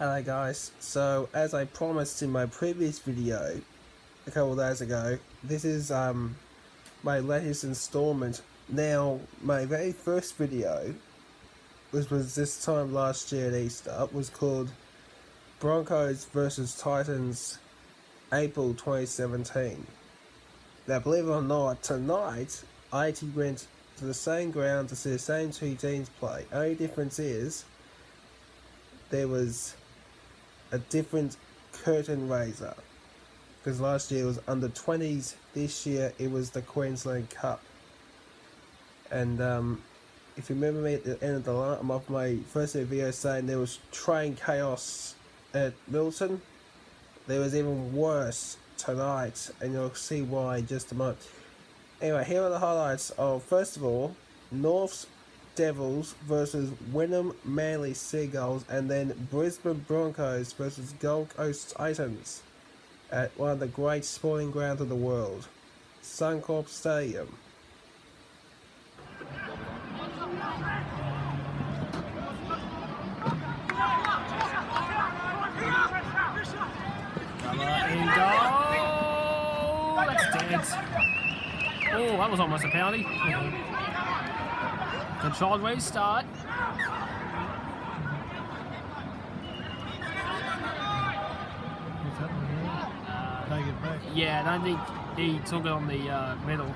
Hello guys, so as I promised in my previous video a couple of days ago, this is my latest installment. Now, my very first video, which was this time last year at Easter, was called Broncos vs Titans April 2017. Now, believe it or not, tonight I actually went to the same ground to see the same two teams play. Only difference is there was a different curtain raiser, because last year it was under 20s, this year it was the Queensland Cup. And if you remember me at the end of my first video saying there was train chaos at Milton, there was even worse tonight, and you'll see why in just a moment. Anyway, here are the highlights of, first of all, North's Devils versus Wynnum Manly Seagulls, and then Brisbane Broncos versus Gold Coast Titans at one of the great sporting grounds of the world, Suncorp Stadium. In goal! That's dead. Oh, that was almost a penalty. Controlled restart. Take it back. Yeah, I don't think he took it on the middle.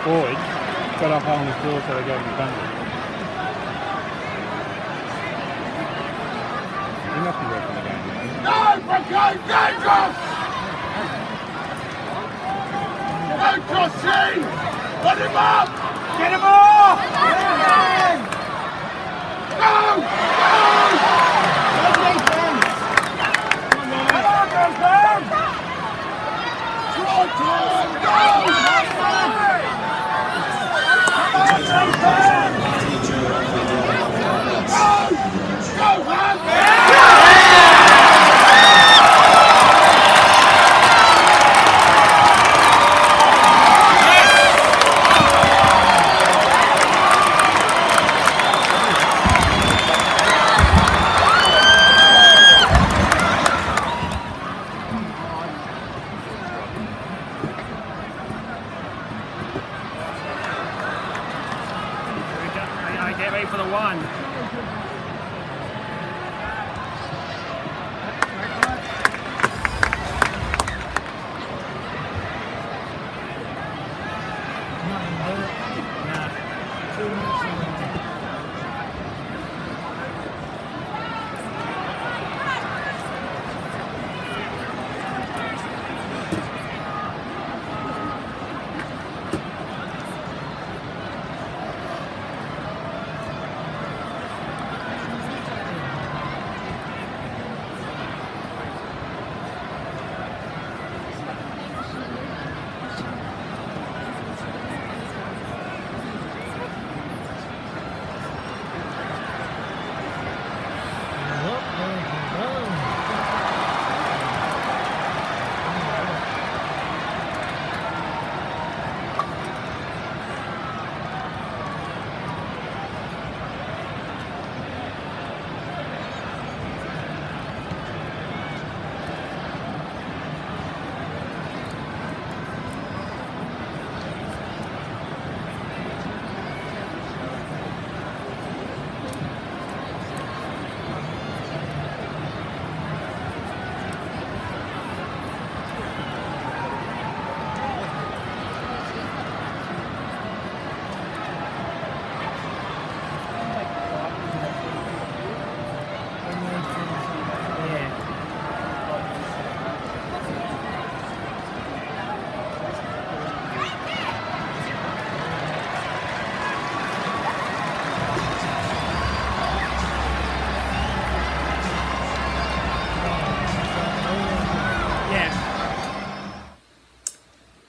Boyd got up on the floor so they gave him a penalty. He must be working the game. No, Broncos, dangerous! No crossing! Put him up! Get him off! Go! Get ready for the one.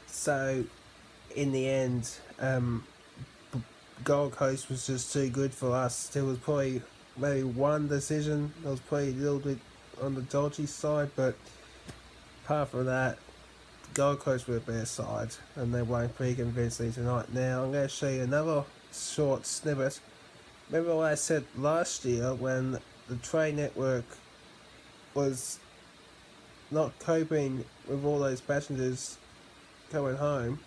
So, in the end, Gold Coast was just too good for us. There was probably maybe one decision that was probably a little bit on the dodgy side, but apart from that, Gold Coast were a better side, and they won pretty convincingly tonight. Now, I'm going to show you another short snippet. Remember what I said last year when the train network was not coping with all those passengers coming home.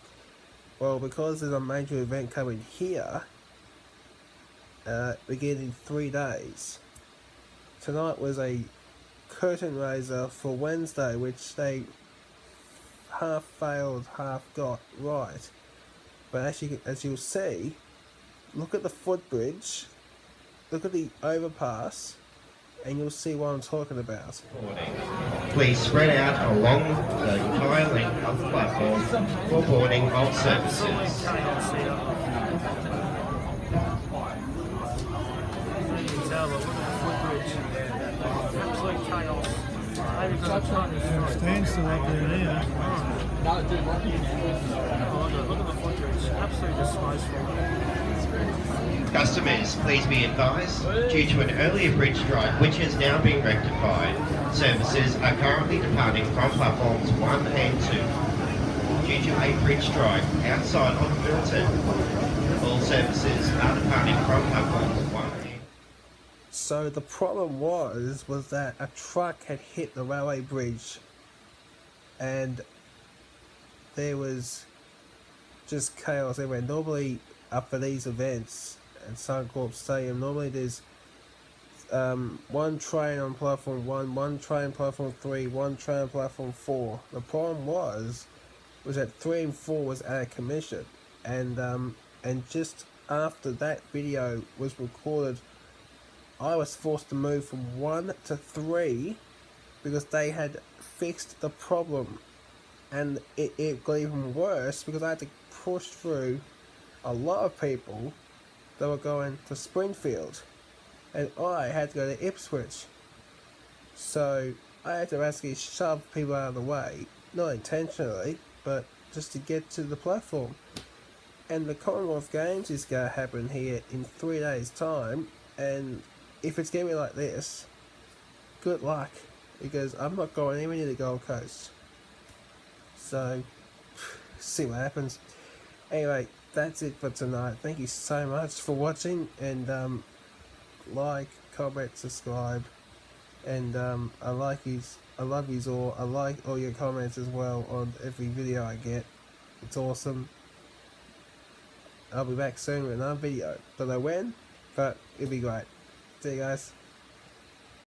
Well, because there's a major event coming here, beginning 3 days. Tonight was a curtain raiser for Wednesday, which they half failed, half got right. But as you'll see, look at the footbridge, look at the overpass, and you'll see what I'm talking about. Please spread out along the entire length of the platform for boarding of services. Stand still up there now. Look at the footbridge. Absolutely disgraceful. Customers, please be advised, due to an earlier bridge strike which has now been rectified, services are currently departing from platforms 1 and 2. Due to a bridge strike outside of Milton, all services are departing from platforms 1 and 2. So the problem was that a truck had hit the railway bridge, and there was just chaos everywhere. Normally, up for these events at Suncorp Stadium, normally there's one train on platform 1, one train platform 3, one train platform 4. The problem was that 3 and 4 was out of commission, and just after that video was recorded, I was forced to move from 1 to 3 because they had fixed the problem, and it got even worse because I had to push through a lot of people that were going to Springfield, and I had to go to Ipswich. So I had to basically shove people out of the way, not intentionally, but just to get to the platform. And the Commonwealth Games is going to happen here in 3 days' time, and if it's going to be like this, good luck, because I'm not going anywhere near the Gold Coast. So, see what happens. Anyway, that's it for tonight. Thank you so much for watching, and like, comment, subscribe, and I love yous all. I like all your comments as well on every video I get. It's awesome. I'll be back soon with another video. Don't know when, but it'll be great. See you guys.